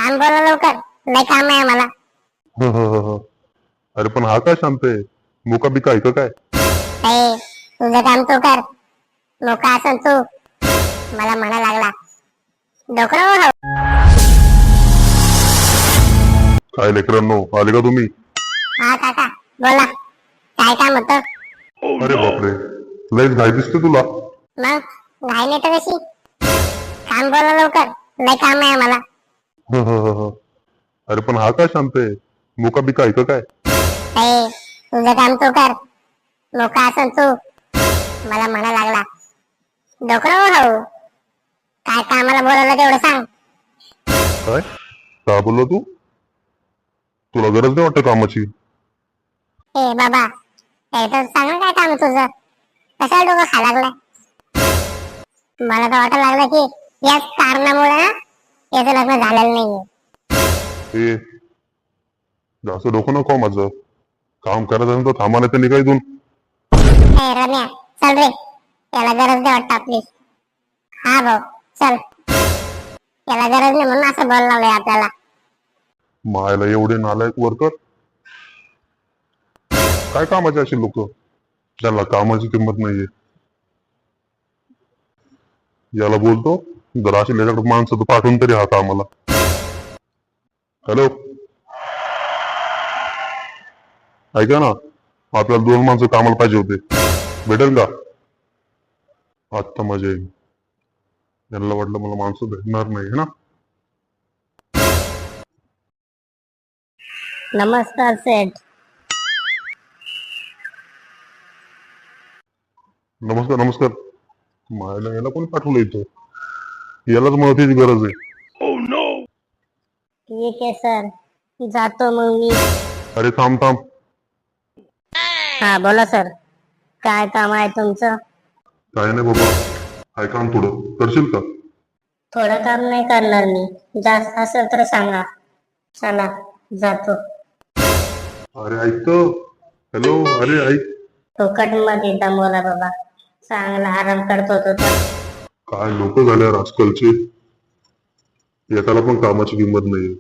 काम बोला लवकर, लय काम आहे आम्हाला. अरे पण हा काय शांत आहे? मुका बिका ऐक काय? ए, तुझं काम तू कर. मोका असन तू मला म्हणा लागला डोकरं हो. काय लेकरांनो, आले का तुम्ही? हा काका बोला, काय काम होतं? अरे बापरे, लयच घाई दिसते तुला. मग घाई नाही तर कशी? काम बोला लवकर, लय काम आहे आम्हाला. अरे पण हा काय शांत आहे? मुका बिका ऐक काय? ए, तुझं काम तू कर. मोका असन तू मला म्हणा लागला डोकरं हो. काय कामाला बोलवलं तेवढं सांग. काय का बोललो तू? तुला गरज नाही वाटत कामाची? ए बाबा, तर सांग ना काय काम आहे तुझं? कशाला डोकं खा लागलाय? मला तर वाटायला लागलं की याच कारणामुळे ना याचं लग्न झालेलं नाहीये. ए, जास्त डोकं नको माझं. काम करायचं तर थांबा, नाही तर निघायतून. ए रम्या, चल रे, याला गरज नाही वाटत आपली. हा भाऊ चल, याला गरज नाही म्हणून असं बोलायला लागलंय आपल्याला. मायला एवढे नालायक वर्कर. काय कामाचे असे लोक, ज्यांना कामाची किंमत नाहीये. याला बोलतो, जर अशी त्याच्याकडे माणसं तर पाठवून तरी हा कामाला. हॅलो, ऐका ना, आपल्याला 2 माणसं कामाला पाहिजे होते. भेटेल का? आत्ता मजा येईल. यांना वाटलं मला माणसं भेटणार नाही ना. नमस्कार सेठ. नमस्कार नमस्कार. मायला याला कोणी पाठवलं इथं? यालाच मदतीची गरज आहे. ठीक आहे सर, जातो मग मी. अरे थांब थांब. हा बोला सर, काय काम आहे तुमचं? काय नाही बाबा, काय काम थोडं करशील का? थोडं काम नाही करणार मी, जास्त असेल तर सांगा. चला जातो. अरे ऐक तर. हॅलो, अरे ऐक. फुकट मध्ये दमवला बाबा, चांगला आराम करत होतो तर. काय लोक झाले आजकालचे. एकाला पण कामाची किंमत नाहीये.